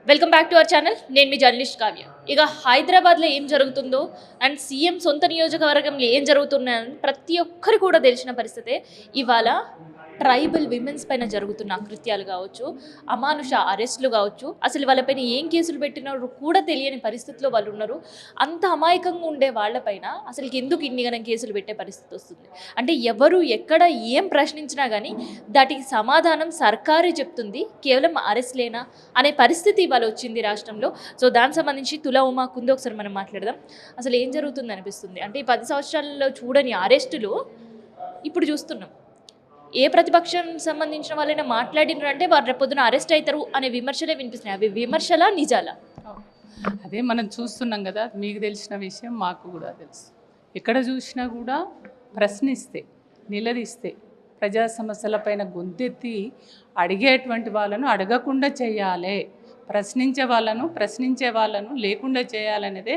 Welcome back to our channel. నేను మీ journalist Kavya. ఇక హైదరాబాద్లో ఏం జరుగుతుందో అండ్ సీఎం సొంత నియోజకవర్గంలో ఏం జరుగుతున్నాయని ప్రతి ఒక్కరు కూడా తెలిసిన పరిస్థితే. ఇవాళ ట్రైబల్ విమెన్స్ పైన జరుగుతున్న అకృత్యాలు కావచ్చు, అమానుష అరెస్టులు కావచ్చు, అసలు వాళ్ళపైన ఏం కేసులు పెట్టినారో కూడా తెలియని పరిస్థితిలో వాళ్ళు ఉన్నారు. అంత అమాయకంగా ఉండే వాళ్ళపైన అసలు ఎందుకు ఇన్నిగనం కేసులు పెట్టే పరిస్థితి వస్తుంది అంటే ఎవరు ఎక్కడ ఏం ప్రశ్నించినా కానీ దాటికి సమాధానం సర్కారే చెప్తుంది, కేవలం అరెస్ట్లేనా అనే పరిస్థితి ఇవాళ వచ్చింది రాష్ట్రంలో. సో దానికి సంబంధించి తులా ఉమా కుంది ఒకసారి మనం మాట్లాడదాం. అసలు ఏం జరుగుతుంది అనిపిస్తుంది అంటే ఈ 10 సంవత్సరాలలో చూడని అరెస్టులు ఇప్పుడు చూస్తున్నాం. ఏ ప్రతిపక్షం సంబంధించిన వాళ్ళైనా మాట్లాడినారంటే వారు రేపొద్దున అరెస్ట్ అవుతారు అనే విమర్శలే వినిపిస్తున్నాయి. అవి విమర్శలా నిజాలా? అదే మనం చూస్తున్నాం కదా. మీకు తెలిసిన విషయం మాకు కూడా తెలుసు. ఎక్కడ చూసినా కూడా ప్రశ్నిస్తే, నిలదీస్తే, ప్రజా సమస్యలపైన గొంతెత్తి అడిగేటువంటి వాళ్ళను అడగకుండా చేయాలి, ప్రశ్నించే వాళ్ళను లేకుండా చేయాలనేదే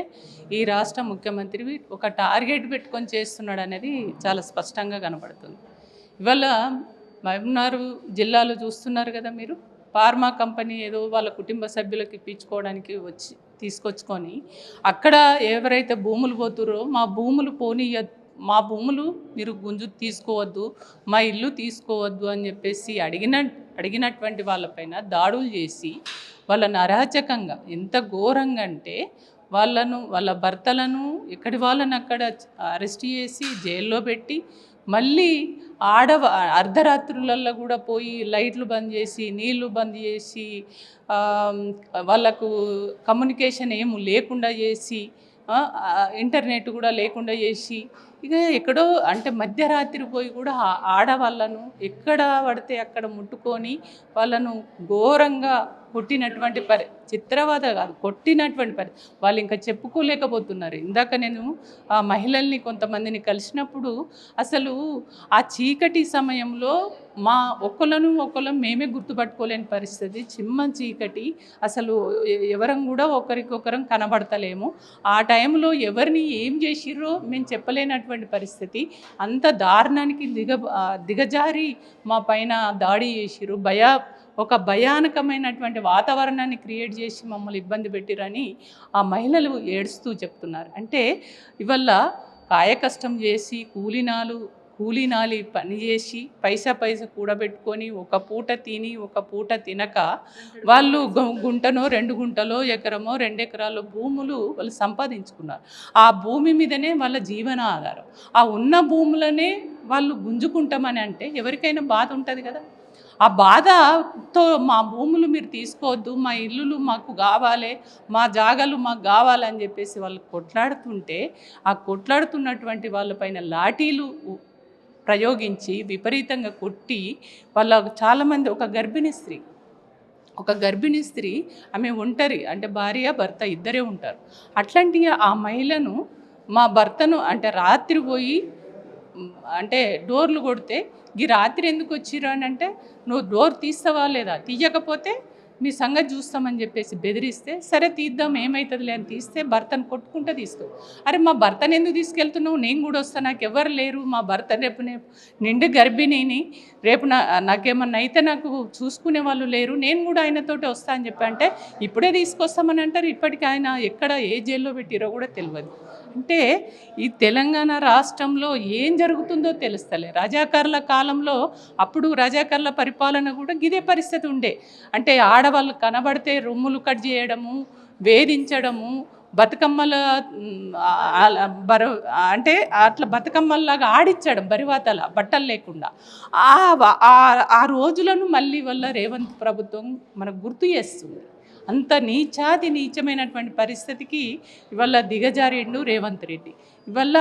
ఈ రాష్ట్ర ముఖ్యమంత్రి ఒక టార్గెట్ పెట్టుకొని చేస్తున్నాడు అనేది చాలా స్పష్టంగా కనబడుతుంది. ఇవాళ మహబూబ్నగర్ జిల్లాలో చూస్తున్నారు కదా మీరు. ఫార్మా కంపెనీ ఏదో వాళ్ళ కుటుంబ సభ్యులకి ఇప్పించుకోవడానికి తీసుకొచ్చుకొని అక్కడ ఎవరైతే భూములు పోతురో మా భూములు మా భూములు మీరు గుంజు తీసుకోవద్దు, మా ఇల్లు తీసుకోవద్దు అని చెప్పేసి అడిగినటువంటి వాళ్ళపైన దాడులు చేసి వాళ్ళని అరాచకంగా ఎంత ఘోరంగా అంటే వాళ్ళ భర్తలను ఎక్కడి వాళ్ళని అక్కడ అరెస్ట్ చేసి జైల్లో పెట్టి మళ్ళీ అర్ధరాత్రులలో కూడా పోయి లైట్లు బంద్ చేసి నీళ్లు బంద్ చేసి వాళ్ళకు కమ్యూనికేషన్ ఏమి లేకుండా చేసి ఇంటర్నెట్ కూడా లేకుండా చేసి ఇక ఎక్కడో అంటే మధ్యరాత్రి పోయి కూడా ఆడవాళ్ళను ఎక్కడ పడితే అక్కడ ముట్టుకొని వాళ్ళను ఘోరంగా కొట్టినటువంటి చిత్రవద కాదు, కొట్టినటువంటి వాళ్ళు ఇంకా చెప్పుకోలేకపోతున్నారు. ఇందాక నేను ఆ మహిళల్ని కొంతమందిని కలిసినప్పుడు అసలు ఆ చీకటి సమయంలో ఒకళ్ళం మేమే గుర్తుపట్టుకోలేని పరిస్థితి. చిమ్మ చీకటి, అసలు ఎవరం కూడా ఒకరికొకరం కనబడతలేము. ఆ టైంలో ఎవరిని ఏం చేసిర్రో మేము చెప్పలేనటువంటి పరిస్థితి. అంత దారుణానికి దిగజారి మా పైన దాడి చేసిర్రు. ఒక భయానకమైనటువంటి వాతావరణాన్ని క్రియేట్ చేసి మమ్మల్ని ఇబ్బంది పెట్టిరని ఆ మహిళలు ఏడుస్తూ చెప్తున్నారు. అంటే ఇవల్ల కాయకష్టం చేసి కూలీనాలి పని చేసి పైసా కూడబెట్టుకొని ఒక పూట తిని ఒక పూట తినక వాళ్ళు గుంటనో 2 గుంటలో ఎకరమో 2 ఎకరాల భూములు వాళ్ళు సంపాదించుకున్నారు. ఆ భూమి మీదనే వాళ్ళ జీవన ఆధారం. ఆ ఉన్న భూములనే వాళ్ళు గుంజుకుంటామని అంటే ఎవరికైనా బాధ ఉంటుంది కదా. ఆ బాధతో మా భూములు మీరు తీసుకోవద్దు, మా ఇల్లులు మాకు కావాలి, మా జాగాలు మాకు కావాలని చెప్పేసి వాళ్ళు కొట్లాడుతుంటే ఆ కొట్లాడుతున్నటువంటి వాళ్ళపైన లాఠీలు ప్రయోగించి విపరీతంగా కొట్టి చాలామంది ఒక గర్భిణీ స్త్రీ ఆమె ఒంటరి, అంటే భార్య భర్త ఇద్దరే ఉంటారు. అట్లాంటి ఆ మహిళను మా భర్తను అంటే రాత్రి పోయి అంటే డోర్లు కొడితే ఈ రాత్రి ఎందుకు వచ్చిర్రు అని అంటే నువ్వు డోర్ తీస్తావా లేదా, తీయకపోతే మీ సంగతి చూస్తామని చెప్పేసి బెదిరిస్తే సరే తీద్దాం ఏమవుతుందిలే అని తీస్తే భర్తను కొట్టుకుంటే తీసుకో. అరే మా భర్తను ఎందుకు తీసుకెళ్తున్నావు, నేను కూడా వస్తాను, నాకు ఎవరు లేరు, మా భర్త రేపు నిండు గర్భిణిని, రేపు నాకేమన్నా అయితే నాకు చూసుకునే వాళ్ళు లేరు, నేను కూడా ఆయనతోటి వస్తా అని చెప్పి అంటే ఇప్పుడే తీసుకొస్తామని అంటారు. ఇప్పటికీ ఆయన ఎక్కడ ఏ జైల్లో పెట్టిరో కూడా తెలియదు. అంటే ఈ తెలంగాణ రాష్ట్రంలో ఏం జరుగుతుందో తెలుస్తలే. రజాకారుల కాలంలో అప్పుడు రజాకారుల పరిపాలన కూడా ఇదే పరిస్థితి ఉండే. అంటే ఆడవాళ్ళు కనబడితే రొమ్ములు కట్ చేయడము, వేధించడము, బతుకమ్మల అంటే అట్లా బతుకమ్మల్లాగా ఆడించడం బరివాతల బట్టలు లేకుండా. ఆ రోజులను మళ్ళీ వల్ల రేవంత్ ప్రభుత్వం మనకు గుర్తు చేస్తుంది. అంత నీచమైనటువంటి పరిస్థితికి ఇవాళ దిగజారిండు రేవంత్ రెడ్డి. ఇవాళ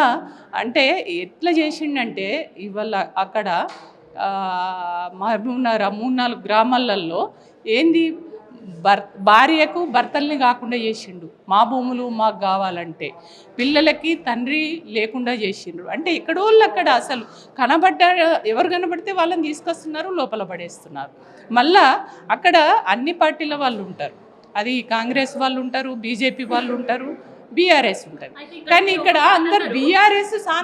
అంటే ఎట్లా చేసిండంటే ఇవాళ అక్కడ మహబూబ్నగర్ 3-4 గ్రామాలలో ఏంది భార్యకు భర్తల్ని కాకుండా చేసిండు. మా భూములు మాకు కావాలంటే పిల్లలకి తండ్రి లేకుండా చేసిండ్రు. అంటే ఎక్కడోళ్ళు అక్కడ అసలు ఎవరు కనబడితే వాళ్ళని తీసుకొస్తున్నారు, లోపల పడేస్తున్నారు. మళ్ళా అక్కడ అన్ని పార్టీల వాళ్ళు ఉంటారు. అది కాంగ్రెస్ వాళ్ళు ఉంటారు, బీజేపీ వాళ్ళు ఉంటారు, బీఆర్ఎస్ ఉంటుంది. కానీ ఇక్కడ అందరు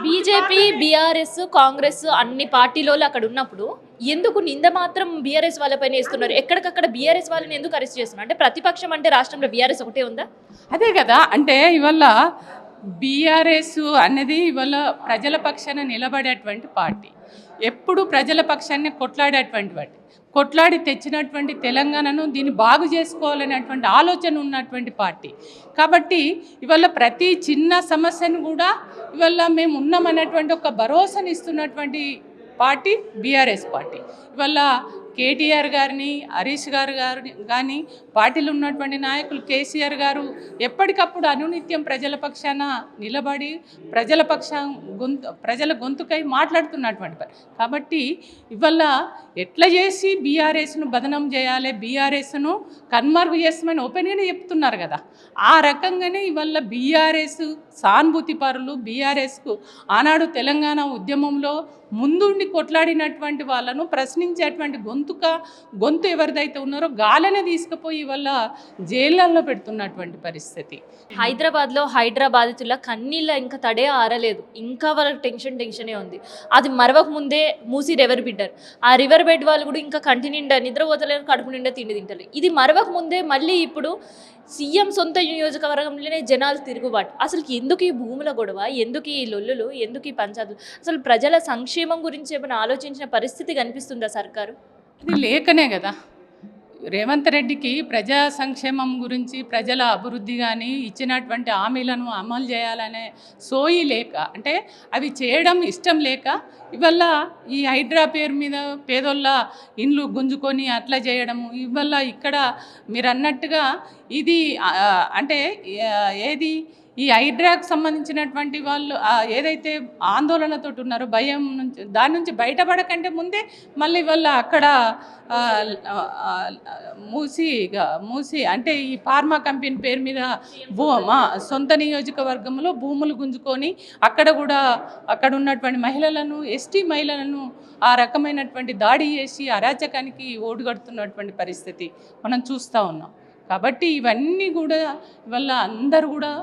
బీజేపీ, బీఆర్ఎస్, కాంగ్రెస్ అన్ని పార్టీలో అక్కడ ఉన్నప్పుడు ఎందుకు నింద మాత్రం బీఆర్ఎస్ వాళ్ళపైన వేస్తున్నారు? ఎక్కడికక్కడ బీఆర్ఎస్ వాళ్ళని ఎందుకు అరెస్ట్ చేస్తున్నారు? అంటే ప్రతిపక్షం అంటే రాష్ట్రంలో బీఆర్ఎస్ ఒకటే ఉందా? అదే కదా, అంటే ఇవాళ బీఆర్ఎస్ అనేది ఇవాళ ప్రజల పక్షాన నిలబడేటువంటి పార్టీ, ఎప్పుడు ప్రజల పక్షాన్ని కొట్లాడేటువంటి పార్టీ, కొట్లాడి తెచ్చినటువంటి తెలంగాణను దీన్ని బాగు చేసుకోవాలనేటువంటి ఆలోచన ఉన్నటువంటి పార్టీ. కాబట్టి ఇవాళ ప్రతి చిన్న సమస్యను కూడా ఇవాళ మేము ఉన్నామనేటువంటి ఒక భరోసాని ఇస్తున్నటువంటి పార్టీ బీఆర్ఎస్ పార్టీ. ఇవాళ కేటీఆర్ గారిని, హరీష్ గారు కానీ, పార్టీలో ఉన్నటువంటి నాయకులు కేసీఆర్ గారు ఎప్పటికప్పుడు అనునిత్యం ప్రజల పక్షాన నిలబడి ప్రజల గొంతుకై మాట్లాడుతున్నటువంటి పని. కాబట్టి ఇవాళ ఎట్లా చేసి బీఆర్ఎస్ను బదనం చేయాలి, బీఆర్ఎస్ను కన్మరుగు చేస్తామని ఓపెన్గానే చెప్తున్నారు కదా. ఆ రకంగానే ఇవాళ బీఆర్ఎస్ సానుభూతి పరులు, బీఆర్ఎస్కు ఆనాడు తెలంగాణ ఉద్యమంలో ముందుండి కొట్లాడినటువంటి వాళ్ళను ప్రశ్నించేటువంటి గొంతు ఎవరిదైతే ఉన్నారో గాలనే తీసుకుపోయి వల్ల జైళ్ళల్లో పెడుతున్నటువంటి పరిస్థితి. హైదరాబాద్లో బాధితుల కన్నీళ్ళ ఇంకా తడే ఆరలేదు. ఇంకా వాళ్ళకి టెన్షనే ఉంది. అది మరవక ముందే మూసి రివర్ బిడ్డారు. ఆ రివర్ బెడ్ వాళ్ళు కూడా ఇంకా కంటి నిండా నిద్రపోతలేరు, కడుపు నిండా తిండి తింటలేరు. ఇది మరవక ముందే మళ్ళీ ఇప్పుడు సీఎం సొంత నియోజకవర్గంలోనే జనాలు తిరుగుబాటు. అసలు ఎందుకు ఈ భూముల గొడవ, ఎందుకు ఈ లొల్లులు, ఎందుకు ఈ పంచాయతీలు? అసలు ప్రజల సంక్షేమం గురించి ఏమైనా ఆలోచించిన పరిస్థితి కనిపిస్తుందా సర్కారు? అది లేకనే కదా రేవంత్ రెడ్డికి ప్రజా సంక్షేమం గురించి, ప్రజల అభివృద్ధి కానీ ఇచ్చినటువంటి హామీలను అమలు చేయాలనే సోయి లేక, అంటే అవి చేయడం ఇష్టం లేక ఇవల్ల ఈ హైడ్రా పేరు మీద పేదోళ్ళ ఇండ్లు గుంజుకొని అట్లా చేయడము. ఇవల్ల ఇక్కడ మీరు అన్నట్టుగా ఇది అంటే ఏది ఈ హైడ్రాకు సంబంధించినటువంటి వాళ్ళు ఏదైతే ఆందోళనతో ఉన్నారో, భయం నుంచి దాని నుంచి బయటపడకంటే ముందే మళ్ళీ వాళ్ళ అక్కడ మూసి అంటే ఈ ఫార్మా కంపెనీ పేరు మీద సొంత నియోజకవర్గంలో భూములు గుంజుకొని అక్కడ ఉన్నటువంటి మహిళలను, ఎస్టీ మహిళలను ఆ రకమైనటువంటి దాడి చేసి అరాచకానికి ఓటుగడుతున్నటువంటి పరిస్థితి మనం చూస్తూ ఉన్నాం. కాబట్టి ఇవన్నీ కూడా ఇవల్ల అందరూ కూడా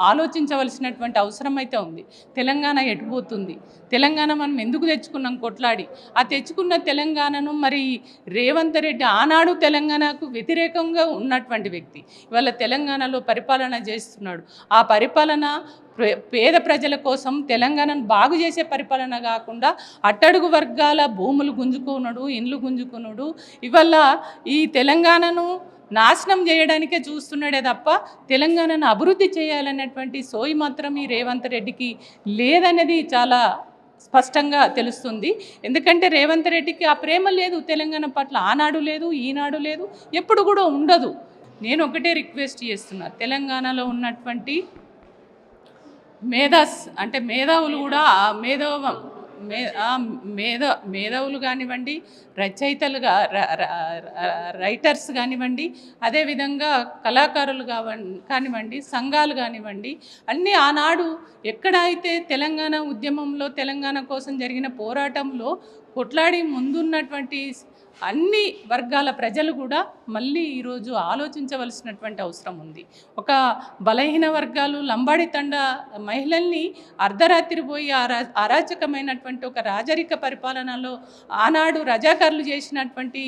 ఆలోచించవలసినటువంటి అవసరం అయితే ఉంది. తెలంగాణ ఎటుపోతుంది, తెలంగాణ మనం ఎందుకు తెచ్చుకున్నాం కొట్లాడి, ఆ తెచ్చుకున్న తెలంగాణను మరి రేవంత్ రెడ్డి ఆనాడు తెలంగాణకు వ్యతిరేకంగా ఉన్నటువంటి వ్యక్తి ఇవాళ తెలంగాణలో పరిపాలన చేస్తున్నాడు. ఆ పరిపాలన పేద ప్రజల కోసం తెలంగాణను బాగు చేసే పరిపాలన కాకుండా అట్టడుగు వర్గాల భూములు గుంజుకున్నాడు, ఇండ్లు గుంజుకున్నాడు. ఇవాళ ఈ తెలంగాణను నాశనం చేయడానికే చూస్తున్నాడే తప్ప తెలంగాణను అభివృద్ధి చేయాలనేటువంటి సోయి మాత్రం ఈ రేవంత్ రెడ్డికి లేదనేది చాలా స్పష్టంగా తెలుస్తుంది. ఎందుకంటే రేవంత్ రెడ్డికి ఆ ప్రేమ లేదు తెలంగాణ పట్ల, ఆనాడు లేదు, ఈనాడు లేదు, ఎప్పుడు కూడా ఉండదు. నేను ఒకటే రిక్వెస్ట్ చేస్తున్నా, తెలంగాణలో ఉన్నటువంటి మేధావులు కూడా మేధావులు కానివ్వండి, రచయితలుగా రైటర్స్ కానివ్వండి, అదేవిధంగా కళాకారులు కానివ్వండి, సంఘాలు కానివ్వండి, అన్నీ ఆనాడు ఎక్కడైతే తెలంగాణ ఉద్యమంలో తెలంగాణ కోసం జరిగిన పోరాటంలో కొట్లాడి ముందున్నటువంటి అన్ని వర్గాల ప్రజలు కూడా మళ్ళీ ఈరోజు ఆలోచించవలసినటువంటి అవసరం ఉంది. ఒక బలహీన వర్గాలు, లంబాడి తండ మహిళల్ని అర్ధరాత్రి పోయి అరాచకమైనటువంటి ఒక రాజరిక పరిపాలనలో ఆనాడు రజాకారులు చేసినటువంటి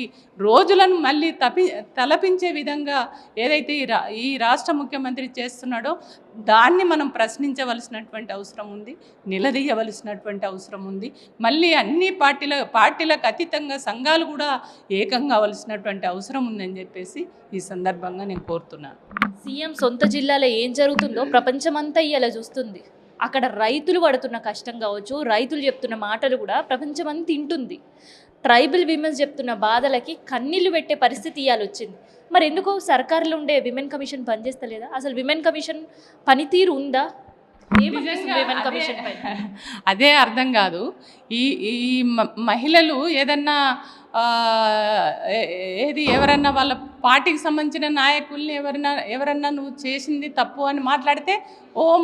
రోజులను మళ్ళీ తలపించే విధంగా ఏదైతే ఈ రాష్ట్ర ముఖ్యమంత్రి చేస్తున్నాడో దాన్ని మనం ప్రశ్నించవలసినటువంటి అవసరం ఉంది, నిలదీయవలసినటువంటి అవసరం ఉంది. మళ్ళీ అన్ని పార్టీలకు అతీతంగా సంఘాలు కూడా ఏకం కావలసినటువంటి అవసరం ఉందని చెప్పేసి ఈ సందర్భంగా నేను కోరుతున్నాను. సీఎం సొంత జిల్లాలో ఏం జరుగుతుందో ప్రపంచమంతా ఇలా చూస్తుంది. అక్కడ రైతులు పడుతున్న కష్టం కావచ్చు, రైతులు చెప్తున్న మాటలు కూడా ప్రపంచమంతా తింటుంది. ట్రైబల్ విమెన్స్ చెప్తున్న బాధలకి కన్నీళ్లు పెట్టే పరిస్థితి ఇవాళ వచ్చింది. మరి ఎందుకో సర్కారులో ఉండే విమెన్ కమిషన్ పనిచేస్తలేదా? అసలు విమెన్ కమిషన్ పనితీరు ఉందా? విమెన్ కమిషన్ అదే అర్థం కాదు. ఈ మహిళలు ఏదన్నా ఎవరన్నా వాళ్ళ పార్టీకి సంబంధించిన నాయకుల్ని ఎవరన్నా నువ్వు చేసింది తప్పు అని మాట్లాడితే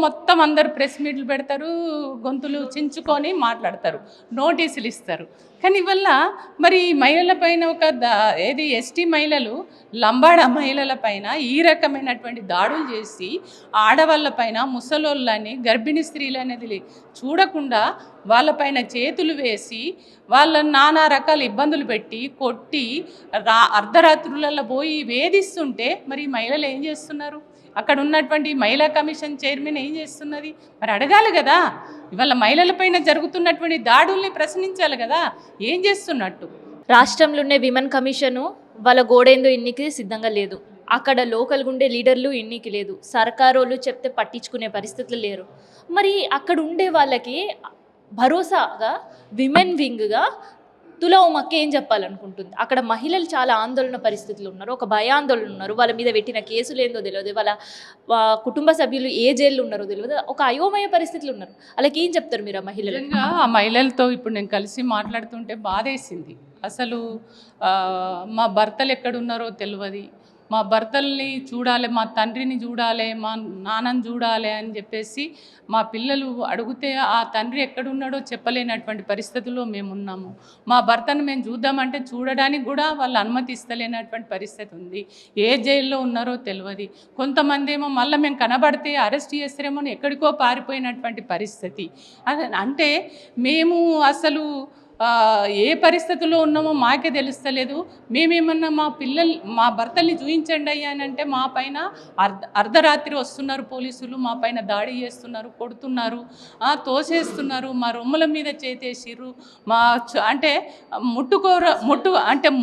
మొత్తం అందరూ ప్రెస్ మీట్లు పెడతారు, గొంతులు చించుకొని మాట్లాడతారు, నోటీసులు ఇస్తారు. కానీ ఇవల్ల మరి మహిళల పైన ఎస్టీ మహిళలు, లంబాడ మహిళల పైన ఈ రకమైనటువంటి దాడులు చేసి ఆడవాళ్ళ పైన, ముసలోళ్ళని, గర్భిణీ స్త్రీలు అనేది చూడకుండా వాళ్ళపైన చేతులు వేసి వాళ్ళని నానా రకాల ఇబ్బందులు పెట్టి కొట్టి అర్ధరాత్రులలో పోయి వేధిస్తుంటే మరి ఈ మహిళలు ఏం చేస్తున్నారు? అక్కడ ఉన్నటువంటి మహిళా కమిషన్ చైర్మన్ ఏం చేస్తున్నది? మరి అడగాలి కదా. ఇవాళ మహిళలపైన జరుగుతున్నటువంటి దాడుల్ని ప్రశ్నించాలి కదా, ఏం చేస్తున్నట్టు. రాష్ట్రంలో ఉండే విమెన్ కమిషను వాళ్ళ గోడేందో ఎన్నికి సిద్ధంగా లేదు. అక్కడ లోకల్గా ఉండే లీడర్లు ఎన్నికి లేదు. సర్కారోళ్ళు చెప్తే పట్టించుకునే పరిస్థితులు లేరు. మరి అక్కడ ఉండే వాళ్ళకి భరోసాగా విమెన్ వింగ్గా తులా ఉమక్క ఏం చెప్పాలనుకుంటుంది? అక్కడ మహిళలు చాలా ఆందోళన పరిస్థితులు ఉన్నారు, ఒక భయాందోళన ఉన్నారు. వాళ్ళ మీద పెట్టిన కేసులు ఏందో తెలియదు, వాళ్ళ కుటుంబ సభ్యులు ఏ జైల్లో ఉన్నారో తెలియదు, ఒక అయోమయ పరిస్థితులు ఉన్నారు. వాళ్ళకి ఏం చెప్తారు మీరు ఆ మహిళలు? నిజంగా ఆ మహిళలతో ఇప్పుడు నేను కలిసి మాట్లాడుతుంటే బాధేసింది. అసలు మా భర్తలు ఎక్కడున్నారో తెలియదు, మా భర్తల్ని చూడాలి, మా తండ్రిని చూడాలి, మా నాన్నని చూడాలి అని చెప్పేసి మా పిల్లలు అడిగితే ఆ తండ్రి ఎక్కడున్నాడో చెప్పలేనటువంటి పరిస్థితుల్లో మేము ఉన్నాము. మా భర్తను మేము చూద్దామంటే చూడడానికి కూడా వాళ్ళు అనుమతిస్తలేనటువంటి పరిస్థితి ఉంది. ఏ జైల్లో ఉన్నారో తెలియదు. కొంతమంది ఏమో మళ్ళీ మేము కనబడితే అరెస్ట్ చేస్తారేమో ఎక్కడికో పారిపోయినటువంటి పరిస్థితి. అంటే మేము అసలు ఏ పరిస్థితుల్లో ఉన్నామో మాకే తెలుస్తలేదు. మేమేమన్నా మా భర్తల్ని చూపించండి అయ్యా అని అంటే మా పైన అర్ధరాత్రి వస్తున్నారు పోలీసులు, మా పైన దాడి చేస్తున్నారు, కొడుతున్నారు, తోసేస్తున్నారు, మా రొమ్ముల మీద చేతేసిర్రు. అంటే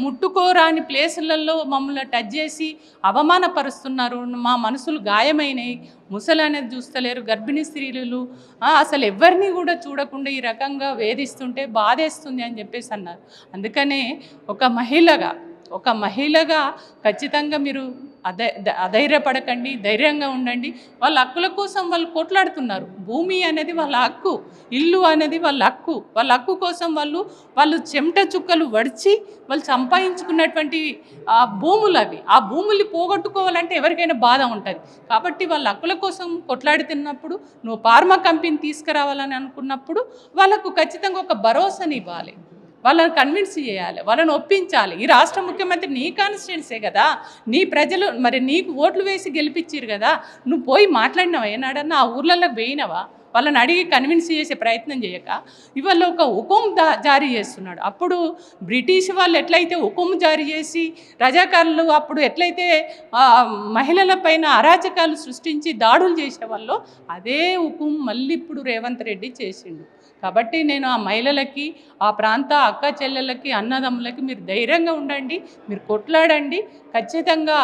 ముట్టుకోరాని ప్లేసులలో మమ్మల్ని టచ్ చేసి అవమానపరుస్తున్నారు. మా మనసులు గాయమైనవి. ముసలు అనేది చూస్తలేరు, గర్భిణీ స్త్రీలు అసలు ఎవరిని కూడా చూడకుండా ఈ రకంగా వేధిస్తుంటే బాధేస్తుంది అని చెప్పేసి అన్నారు. అందుకనే ఒక మహిళగా ఖచ్చితంగా మీరు అధైర్యపడకండి, ధైర్యంగా ఉండండి. వాళ్ళ హక్కుల కోసం వాళ్ళు కొట్లాడుతున్నారు. భూమి అనేది వాళ్ళ హక్కు, ఇల్లు అనేది వాళ్ళ హక్కు. వాళ్ళ హక్కు కోసం వాళ్ళు చెమట చుక్కలు వడిచి వాళ్ళు సంపాదించుకున్నటువంటి భూములు అవి. ఆ భూముల్ని పోగొట్టుకోవాలంటే ఎవరికైనా బాధ ఉంటుంది. కాబట్టి వాళ్ళ హక్కుల కోసం కొట్లాడుతున్నప్పుడు నువ్వు ఫార్మా కంపెనీ తీసుకురావాలని అనుకున్నప్పుడు వాళ్ళకు ఖచ్చితంగా ఒక భరోసాని ఇవ్వాలి, వాళ్ళని కన్విన్స్ చేయాలి, వాళ్ళని ఒప్పించాలి. ఈ రాష్ట్ర ముఖ్యమంత్రి నీ కాన్స్టిట్యున్సీ కదా, నీ ప్రజలు మరి నీకు ఓట్లు వేసి గెలిపించారు కదా, నువ్వు పోయి మాట్లాడినావా? ఏనాడన్నా ఆ ఊర్లలోకి పోయినావా? వాళ్ళని అడిగి కన్విన్స్ చేసే ప్రయత్నం చేయక ఇవాళ ఒక హుకుం జారీ చేస్తున్నాడు. అప్పుడు బ్రిటిష్ వాళ్ళు ఎట్లయితే హుకుం జారీ చేసి రజాకారులు అప్పుడు ఎట్లయితే మహిళల పైన అరాచకాలు సృష్టించి దాడులు చేసేవాళ్ళో అదే హుకుం మళ్ళీ ఇప్పుడు రేవంత్ రెడ్డి చేసిండు. కాబట్టి నేను ఆ మహిళలకి, ఆ ప్రాంత అక్క చెల్లెలకి, అన్నదమ్ములకి మీరు ధైర్యంగా ఉండండి, మీరు కొట్లాడండి. ఖచ్చితంగా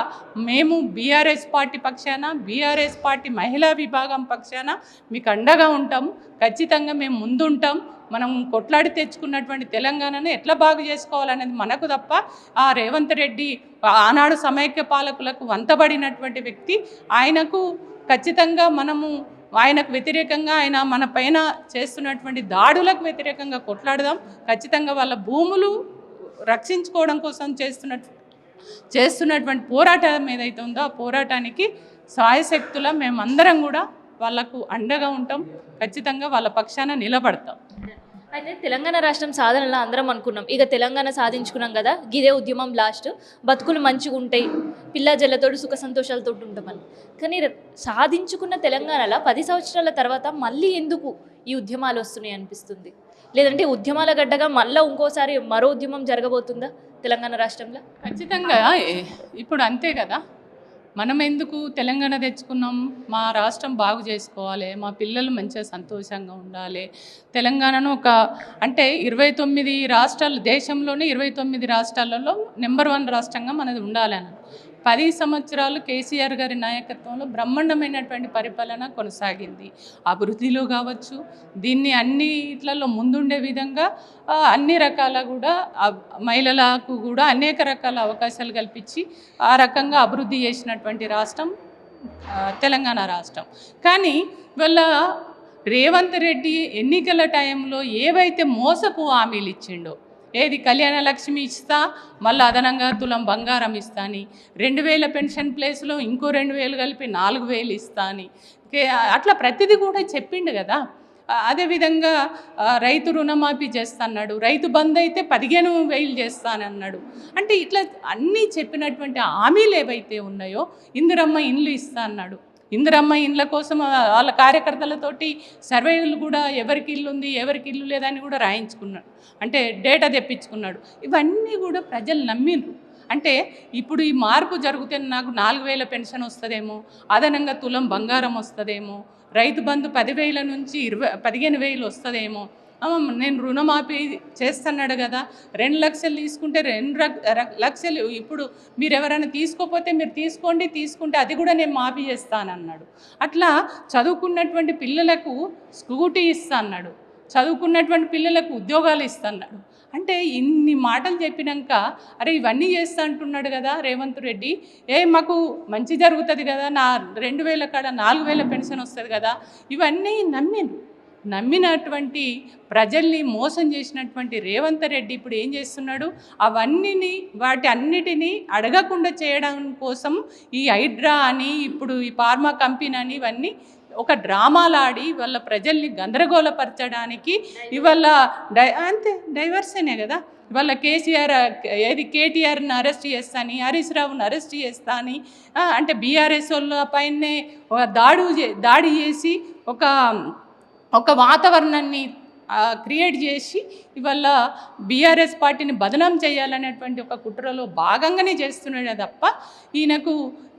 మేము బీఆర్ఎస్ పార్టీ పక్షాన, బీఆర్ఎస్ పార్టీ మహిళా విభాగం పక్షాన మీకు అండగా ఉంటాం. ఖచ్చితంగా మేము ముందుంటాం. మనం కొట్లాడి తెచ్చుకున్నటువంటి తెలంగాణను ఎట్లా బాగు చేసుకోవాలనేది మనకు తప్ప ఆ రేవంత్ రెడ్డి ఆనాడు సమైక్య పాలకులకు వంతబడినటువంటి వ్యక్తి. ఆయనకు ఖచ్చితంగా మనము ఆయనకు వ్యతిరేకంగా, ఆయన మన పైన చేస్తున్నటువంటి దాడులకు వ్యతిరేకంగా కొట్లాడదాం. ఖచ్చితంగా వాళ్ళ భూములు రక్షించుకోవడం కోసం చేస్తున్నటువంటి పోరాటం ఏదైతే ఉందో ఆ పోరాటానికి సాయశక్తుల మేమందరం కూడా వాళ్ళకు అండగా ఉంటాం. ఖచ్చితంగా వాళ్ళ పక్షాన నిలబడతాం. అయితే తెలంగాణ రాష్ట్రం సాధనలో అందరం అనుకున్నాం, ఇక తెలంగాణ సాధించుకున్నాం కదా, గిదే ఉద్యమం లాస్ట్, బతుకులు మంచిగా ఉంటాయి, పిల్ల జల్లతోటి సుఖ సంతోషాలతో ఉంటామని. కానీ సాధించుకున్న తెలంగాణలో 10 సంవత్సరాల తర్వాత మళ్ళీ ఎందుకు ఈ ఉద్యమాలు వస్తున్నాయి అనిపిస్తుంది? లేదంటే ఉద్యమాల గడ్డగా మళ్ళీ ఇంకోసారి మరో ఉద్యమం జరగబోతుందా తెలంగాణ రాష్ట్రంలో? ఖచ్చితంగా ఇప్పుడు అంతే కదా. మనం ఎందుకు తెలంగాణ తెచ్చుకున్నాం? మా రాష్ట్రం బాగు చేసుకోవాలి, మా పిల్లలు మంచిగా సంతోషంగా ఉండాలి. తెలంగాణను అంటే 29 రాష్ట్రాలు, దేశంలోనే 29 రాష్ట్రాలలో నెంబర్ 1 రాష్ట్రంగా మనది ఉండాలని 10 సంవత్సరాలు కేసీఆర్ గారి నాయకత్వంలో బ్రహ్మాండమైనటువంటి పరిపాలన కొనసాగింది. అభివృద్ధిలో కావచ్చు, దీన్ని అన్నిట్లలో ముందుండే విధంగా అన్ని రకాల కూడా మహిళలకు కూడా అనేక రకాల అవకాశాలు కల్పించి ఆ రకంగా అభివృద్ధి చేసినటువంటి రాష్ట్రం తెలంగాణ రాష్ట్రం. కానీ వాళ్ళ రేవంత్ రెడ్డి ఎన్నికల టైంలో ఏవైతే మోసపు హామీలు ఇచ్చిండో, ఏది కళ్యాణ లక్ష్మి ఇస్తా, మళ్ళీ అదనంగా తులం బంగారం ఇస్తా అని, 2000 పెన్షన్ ప్లేస్లో ఇంకో 2000 కలిపి 4000 ఇస్తా అని, అట్లా ప్రతిదీ కూడా చెప్పిండు కదా. అదేవిధంగా రైతు రుణమాఫీ చేస్తాన్నాడు, రైతు బంద్ అయితే 15,000 చేస్తానన్నాడు. అంటే ఇట్లా అన్నీ చెప్పినటువంటి హామీలు ఏవైతే ఉన్నాయో, ఇందిరమ్మ ఇండ్లు ఇస్తా అన్నాడు. ఇందిరమ్మ ఇండ్ల కోసం వాళ్ళ కార్యకర్తలతోటి సర్వేలు కూడా ఎవరికి ఇల్లు ఉంది ఎవరికి ఇల్లు లేదని కూడా రాయించుకున్నాడు, అంటే డేటా తెప్పించుకున్నాడు. ఇవన్నీ కూడా ప్రజలు నమ్మిండ్రు. అంటే ఇప్పుడు ఈ మార్పు జరిగితే నాకు 4,000 పెన్షన్ వస్తుందేమో, అదనంగా తులం బంగారం వస్తుందేమో, రైతు బంధు 10,000 నుంచి 15,000 వస్తుందేమో, నేను రుణమాఫీ చేస్తున్నాడు కదా, 2 లక్షలు తీసుకుంటే 2 లక్షలు ఇప్పుడు మీరు ఎవరైనా తీసుకోకపోతే మీరు తీసుకుంటే అది కూడా నేను మాఫీ చేస్తానన్నాడు. అట్లా చదువుకున్నటువంటి పిల్లలకు స్కూటీ ఇస్తా అన్నాడు, చదువుకున్నటువంటి పిల్లలకు ఉద్యోగాలు ఇస్తున్నాడు. అంటే ఇన్ని మాటలు చెప్పినాక అరే ఇవన్నీ చేస్తా అంటున్నాడు కదా రేవంత్ రెడ్డి, మాకు మంచి జరుగుతుంది కదా, నా 2,000 కాడ 4,000 పెన్షన్ వస్తుంది కదా, ఇవన్నీ నమ్మినటువంటి ప్రజల్ని మోసం చేసినటువంటి రేవంత్ రెడ్డి ఇప్పుడు ఏం చేస్తున్నాడు, వాటి అన్నిటినీ అడగకుండా చేయడం కోసం ఈ హైడ్రా అని ఇప్పుడు ఈ ఫార్మా కంపెనీ అని ఇవన్నీ ఒక డ్రామాలు ఆడి వాళ్ళ ప్రజల్ని గందరగోళపరచడానికి ఇవాళ అంతే డైవర్సేనే కదా. ఇవాళ కేటీఆర్ని అరెస్ట్ చేస్తా అని, హరీష్ రావుని అరెస్ట్ చేస్తా అని, అంటే బీఆర్ఎస్ వాళ్ళ పైనే దాడి చేసి ఒక వాతావరణాన్ని క్రియేట్ చేసి ఇవాళ బీఆర్ఎస్ పార్టీని బదనాం చేయాలనేటువంటి ఒక కుట్రలో భాగంగానే చేస్తున్నాడే తప్ప ఈయనకు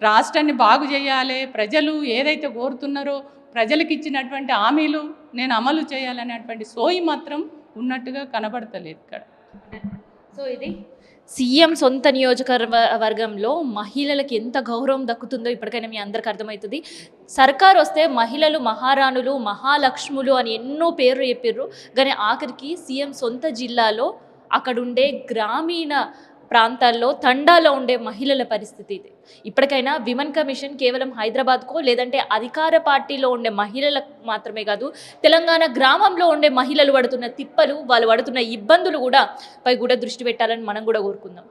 రాష్ట్రాన్ని బాగు చేయాలి, ప్రజలు ఏదైతే కోరుతున్నారో ప్రజలకు ఇచ్చినటువంటి హామీలు నేను అమలు చేయాలనేటువంటి సోయి మాత్రం ఉన్నట్టుగా కనబడతలేదు ఇక్కడ. సో ఇది సీఎం సొంత నియోజకవర్గంలో మహిళలకు ఎంత గౌరవం దక్కుతుందో ఇప్పటికైనా మీ అందరికి అర్థమవుతుంది. సర్కార్ వస్తే మహిళలు మహారాణులు మహాలక్ష్ములు అని ఎన్నో పేర్లు చెప్పారు, కానీ ఆఖరికి సీఎం సొంత జిల్లాలో అక్కడుండే గ్రామీణ ప్రాంతాల్లో తండాలో ఉండే మహిళల పరిస్థితి ఇది. ఇప్పటికైనా విమెన్ కమిషన్ కేవలం హైదరాబాద్కో లేదంటే అధికార పార్టీలో ఉండే మహిళలకు మాత్రమే కాదు, తెలంగాణ గ్రామంలో ఉండే మహిళలు పడుతున్న తిప్పలు, వాళ్ళు పడుతున్న ఇబ్బందులు కూడా పై కూడా దృష్టి పెట్టాలని మనం కూడా కోరుకుందాం.